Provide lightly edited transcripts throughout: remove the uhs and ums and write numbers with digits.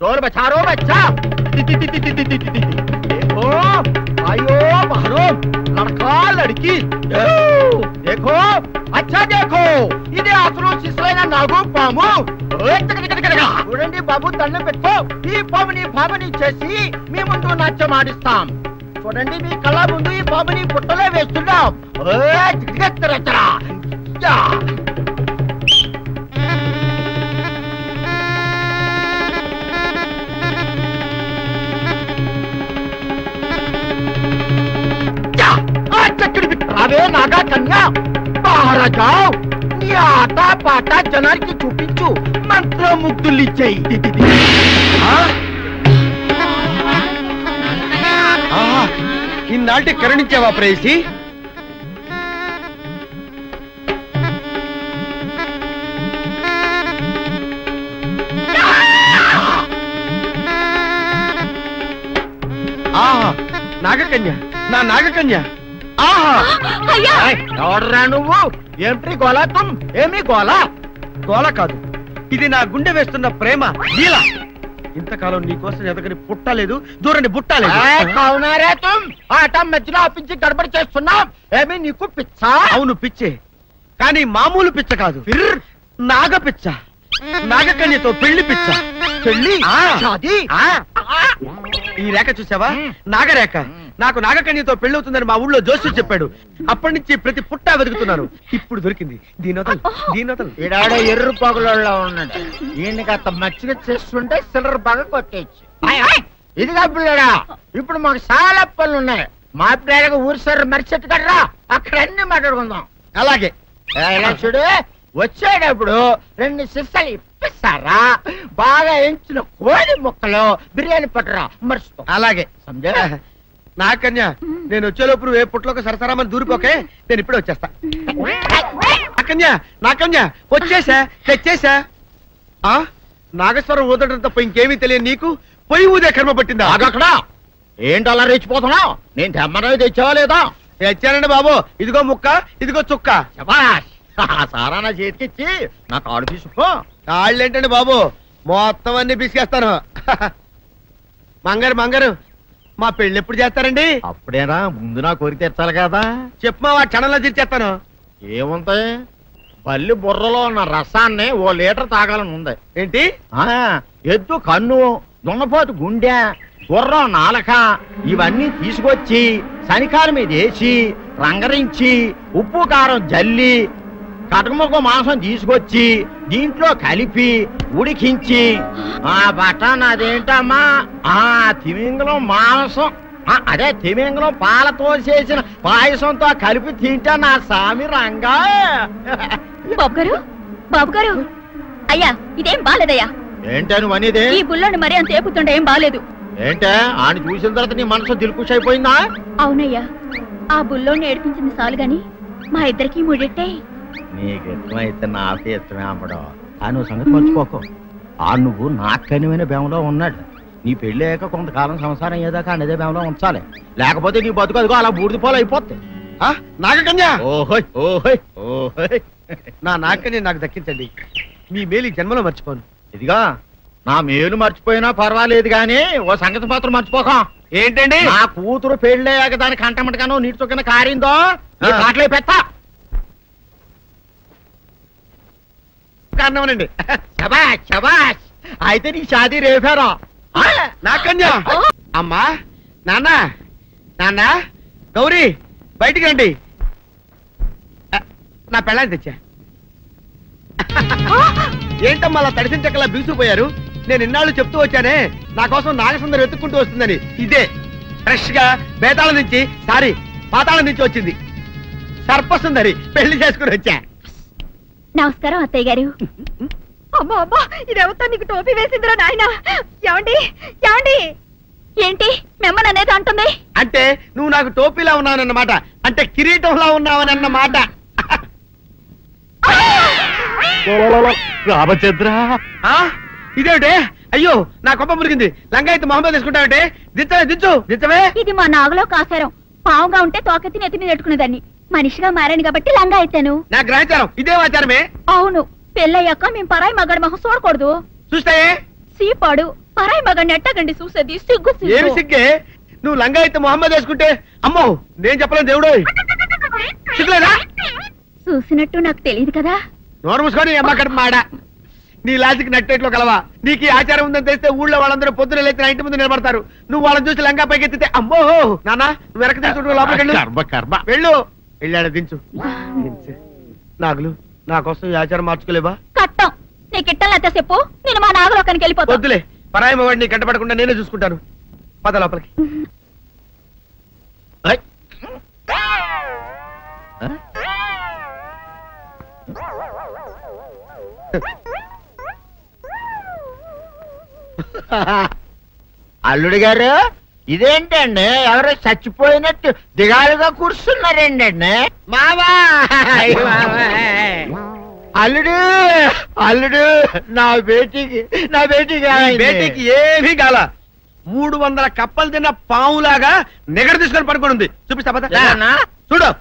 चोर बचा रो बच्चा। देखो आयो बाहरो लड़का लड़की देखो अच्छा देखो इधे आसरो शिशुलైన నాగు పాము చూడండి బాబు దండం పెట్టుకో ఈ పాముని భామని చేసి మీ ముందు నాట్యం ఆడిస్తాం చూడండి మీ కళ్ళ ముందు ఈ పాముని పుట్టలో వేస్తున్నాం రావే నాగా కన్యా బాహర జావ్ నీ ఆట పాట జనానికి చూపించు మంత్రముగ్ధులు ఇచ్చేయి ఇన్నాటి కరుణించావా ప్రేయసి నాగకన్య నా నాగకన్య ఎవడరా నువ్వు ఏమిటి గోలా తుమ్ ఏమి గోలా గోల కాదు ఇది నా గుండె వేస్తున్న ప్రేమ లీల ఇంతకాలం నీకోసం ఎదగని పుట్టలేదు దూరని బుట్టలేదు అవునారే తుమ్ ఆట మధ్యలో ఆపించి గడబడి చేస్తున్నాం ఏమి నీకు పిచ్చా అవును పిచ్చే కానీ మామూలు పిచ్చ కాదు నాగ పిచ్చ నాగకన్యతో పెళ్లి పిచ్చ పెళ్లి ఈ రేఖ చూసావా నాగరేఖ నాకు నాగకన్యతో పెళ్ళవుతుందని మా ఊళ్ళో జోసి చెప్పాడు అప్పటి నుంచి ప్రతి పుట్టా వెతుకుతున్నాను ఇప్పుడు దొరికింది దీనోతలు ఈడాడ ఎర్ర పగులలో ఉన్నాడు ఈయనకి అంత మచ్చిగా చేస్తుంటే సిల్లర్ బాగా కొట్టేచ్చు ఇదిగా పిల్లడా ఇప్పుడు మాకు చాలా పనులు ఉన్నాయి మా పిల్లలకు ఊరి సార్ మరిచెట్టు కడరా అక్కడ అన్ని మాట్లాడుకుందాం అలాగే ఎలా చూడు వచ్చేటప్పుడు 2 సిస్సలు ఇప్పిస్తారా బాగా ఎంచిన కోడి ముక్కలు బిర్యానీ పట్టరా మర్చిపో అలాగే సమజా నాకన్య నేను వచ్చేలోపు ఏ పుట్లోకి సరసరామని దూరిపోకే నేను ఇప్పుడే వచ్చేస్తా నాకన్య వచ్చేసా తెచ్చేసా నాగేశ్వరం ఊదటం తప్ప ఇంకేమీ తెలియదు నీకు పొయ్యి ఊదే కర్మ పట్టిందా అక్కడ ఏంటి అలా రెచ్చిపోతున్నావు నేను తెమ్మనవి తెచ్చావా లేదా తెచ్చానండి బాబు ఇదిగో ముక్క ఇదిగో చుక్క సారా నా చేతికిచ్చి నా కాడు తీసుకో కాళ్ళేంటండి బాబు మొత్తం అన్ని బిసికేస్తాను మంగారు మా పెళ్లి ఎప్పుడు చేస్తారండి అప్పుడేనా ముందు నా కోరిక తెచ్చాలి కదా చెప్పమా ఆ క్షణంలో తీర్చేస్తాను ఏముంటాయి బల్లి బుర్రలో ఉన్న రసాన్ని 1 లీటర్ తాగాలని ఉంది ఏంటి ఎద్దు కన్ను దున్నపోతు గుండె గుర్రం నాలక ఇవన్నీ తీసుకొచ్చి శనికాల మీద వేసి రంగరించి ఉప్పు కారం జల్లి కటకముక్క మాంసం తీసుకొచ్చి దీంట్లో కలిపి ఉడికించి ఆ బటన్ అదేంటమ్మా తిమింగలం మాంసం అదే తిమింగలం పాలతో చేసిన పాయసంతో కలిపి తింటా నా సామి రంగా బాబు గారు అయ్యా ఇదేం బాలేదయ్యా ఏంటని అనేది ఈ బుల్లోని మరీ అంత ఏపుతుంటే ఏం బాలేదు ఏంటే ఆయన చూసిన తర్వాత నీ మనసు దిల్కుష్ అయిపోయిందా అవునయ్యా ఆ బుల్లోని ఏడిపించింది చాలు గాని మా ఇద్దరికి ముడిట్టే నీకు ఇష్టమైతే నాకే ఇష్టమే అమ్మడం ఆ నువ్వు సంగతి మర్చిపోకు నువ్వు నాకు కనివైన బేమలో ఉన్నాడు నీ పెళ్లి అయ్యాక కొంతకాలం సంసారం ఏదాకా అనేదే బేమలో ఉంచాలి లేకపోతే నీ బతుకు అదిగో అలా బూడిదిపోలు అయిపోతాయి నాగకన్య ఓహోయ్ ఓహోయ్ ఓహోయ్ నా నాగకన్య నాకు దక్కించండి మీ మేలు జన్మలో మర్చిపోను ఇదిగా నా మేలు మర్చిపోయినా పర్వాలేదు గాని ఓ సంగతి మాత్రం మర్చిపోకం ఏంటండి నా కూతురు పెళ్ళయ్యాక దాని కంటమటగానో నీటి చొక్కన కారిందో కాట్లే పెట్టా కారణమనండి శబాష్ శబాష్ అయితే నీ షాదీ రేపారా నాకన్య అమ్మా నాన్న గౌరీ బయటికి రండి నా పెళ్ళాన్ని తెచ్చా ఏంటమ్మా అలా తడిసిన చెక్కలా బిగుసిపోయారు నేను ఇన్నాళ్ళు చెప్తూ వచ్చానే నా కోసం నాగసుందరం వెతుక్కుంటూ వస్తుందని ఇదే ఫ్రెష్ గా బేతాళం నుంచి పాతాళం నుంచి వచ్చింది సర్పసుందరి పెళ్లి చేసుకుని వచ్చా నమస్కారం అత్తయ్య గారు అమ్మా అమ్మా ఇదేవతా నీకు టోపీ వేసిందిరా నాయన ఏమండి ఏంటి మిమ్మల్ని అనేది అంటుంది అంటే నువ్వు నాకు టోపీలా ఉన్నావనన్నమాట అంటే కిరీటంలా ఉన్నావనన్నమాట రామచంద్ర ఇదేమిటే అయ్యో నా కొప్ప మురిగింది లంగా అయితే మొహమ్మద్ తీసుకుంటావంటే దించవే ఇది మా నాగులో కాసారం పావుగా ఉంటే తోకెత్తి నెత్తి మీద పెట్టుకునేదాన్ని మనిషిగా మారాను కాబట్టి లంగా అయితాను నా గ్రహచారం ఇదే ఆచారమే అవును పెళ్ళయ్యాక మేము పరాయి మగడి మొహం చూడకూడదు చూస్తాయే సీపాడు పరాయి మగాన్ని ఎట్టగండి చూసేది సిగ్గు ఏమి సిగ్గే? నువ్వు లంగా అయితే మొహమ్మద్ వేసుకుంటే అమ్మో నేను చెప్పలేను దేవుడు. సిగ్గులేదా? చూసినట్టు నాకు తెలియదు కదా. నోరు మూసుకొని అమ్మ కడుపు మాడ. నీ లాజిక్ నట్టేట్లో కలవా? నీకు ఈ ఆచారం ఉందని తెలిస్తే ఊళ్ళో వాళ్ళందరూ పొద్దున లేచి నా ఇంటి ముందు నిలబడతారు. నువ్వు వాళ్ళని చూసి లంగా పైకి ఎత్తితే అమ్మో నాన్న నువ్వు వెనక తీసుకుంటూ లోపలికి వెళ్ళు. వెళ్ళాడు దించు. నాగులు నా కోసం ఈ ఆచారం మార్చుకోలేవా? కట్టం నీకు ఇట్టలేత చెప్పు, నేను మా నాగలోకానికి వెళ్ళిపోతా. వద్దులే, పరాయి వాడిని కంటపడకుండా నేనే చూసుకుంటాను. పద లోపలికి. అల్లుడు గారు ఇదేంటండి ఎవరో చచ్చిపోయినట్టు దిగాలుగా కూర్చున్నారేంటండి? మావా అల్లుడు అల్లుడు నా బేటీకి బేటీకి ఏమీ గాల 300 కప్పలు తిన్న పావులాగా నిగడ తీసుకొని పడుకొని ఉంది. చూపిస్తా పద. లేదన్నా? చూడు.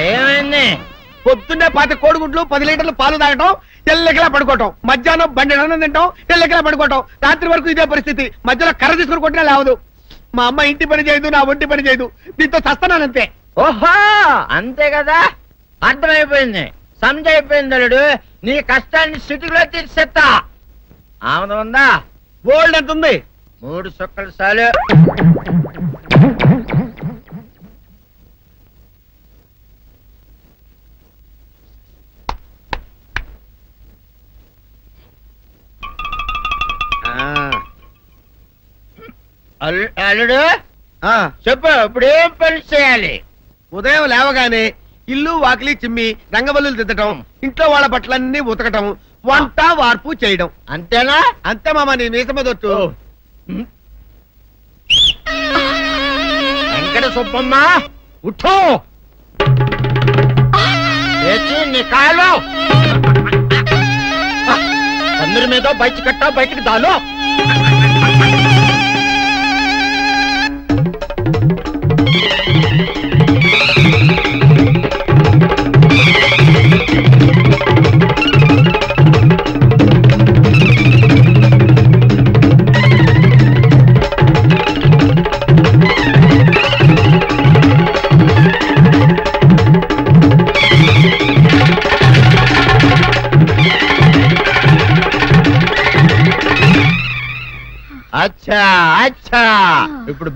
ఏమైంది? పొద్దున్నే 10 కోడిగుడ్లు 10 లీటర్లు పాలు తాగటం, తెల్లకిలా పడుకోవటం, మధ్యాహ్నం బండి అన్నం తింటాం, తెల్లకిలా పడుకోవటం, రాత్రి వరకు ఇదే పరిస్థితి. మధ్యలో కర్ర తీసుకుని కొట్టినా లేవదు. మా అమ్మ ఇంటి పని చేయదు, నా ఒంటి పని చేయదు. దీంతో చస్తున్నానంతే. ఓహో అంతే కదా, అర్థమైపోయింది, సమజైపోయింది. అల్లుడు నీ కష్టాన్ని సిటీలో తీర్చేస్తా. ఆమె ఉందా? గోల్డ్ ఎంత ఉంది? 3 సుక్కలు చాలు. అల్లుడు చెప్పు, ఇప్పుడు ఏం పని చేయాలి? ఉదయం లేవగానే ఇల్లు వాకిలి చిమ్మి రంగవల్లులు దిద్దటం, ఇంట్లో వాళ్ళ బట్టలన్నీ ఉతకటం, వంట వార్పు చేయడం. అంతేనా? అంతే మామ, నీ మీసమదొట్టు. వెంకట సుబ్బమ్మ ఉఠో, లేచి నీ కాలు అందరి మీద బయట కట్ట బయటికి దాలో. అచ్చా అచ్చా, ఇప్పుడు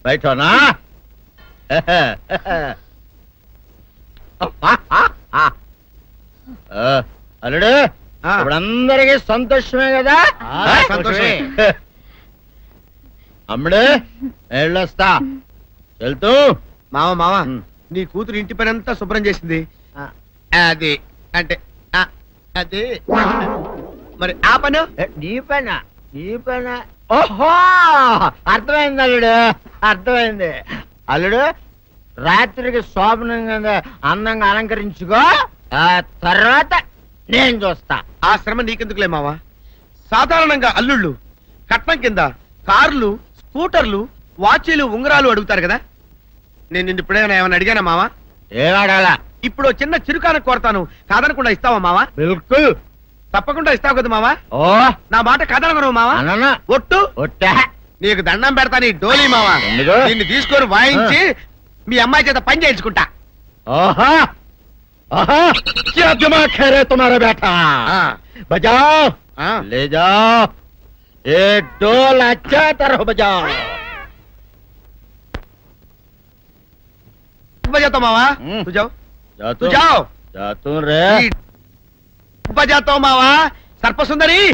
బయటనా? అల్లుడు ఇప్పుడు అందరికి సంతోషమే కదా? సంతోషమే. అమ్ముడు వెళ్ళొస్తా, వెళ్తూ. మామ నీ కూతురు ఇంటి పని అంతా శుభ్రం చేసింది. అది అంటే అది మరి ఆ పను నీ పైన ఓహో అర్థమైంది అల్లుడు, అర్థమైంది. అల్లుడు రాత్రికి శోభనంగా అందంగా అలంకరించుకో, ఆ తర్వాత నేను చూస్తా. ఆ శ్రమ నీకెందుకులే మావా. సాధారణంగా అల్లుళ్ళు కట్నం కింద కార్లు, స్కూటర్లు, వాచీలు, ఉంగరాలు అడుగుతారు కదా. నేను నిన్ను ఇప్పుడేమైనా ఏమైనా అడిగానా మావా? ఏడాడాలా? ఇప్పుడు చిన్న చిరుకాన కోరతాను, కాదనకుండా ఇస్తావా మావా? బిల్కుల్ తప్పకుండా ఇస్తావు కదా మావా? ఓ నా మాట కాదనగను మావా. అననా? ఒట్టు ఒట్టా? నీకు దండం పెడతా నీ డోలీ మావా. ఎందుకు? నిన్ను తీసుకొని వాయించి మీ అమ్మాయి చేత పని చేయించుకుంటా. ఓహా ఓహా, क्या दिमाग है रे तुम्हारा बेटा? बजाओ, ले जाओ, ये डोल अच्छा तरह बजाओ. बजाता मावा, तू जाओ, तू जाओ. जातू रे. बजाता मावा, सर्प सुंदरी.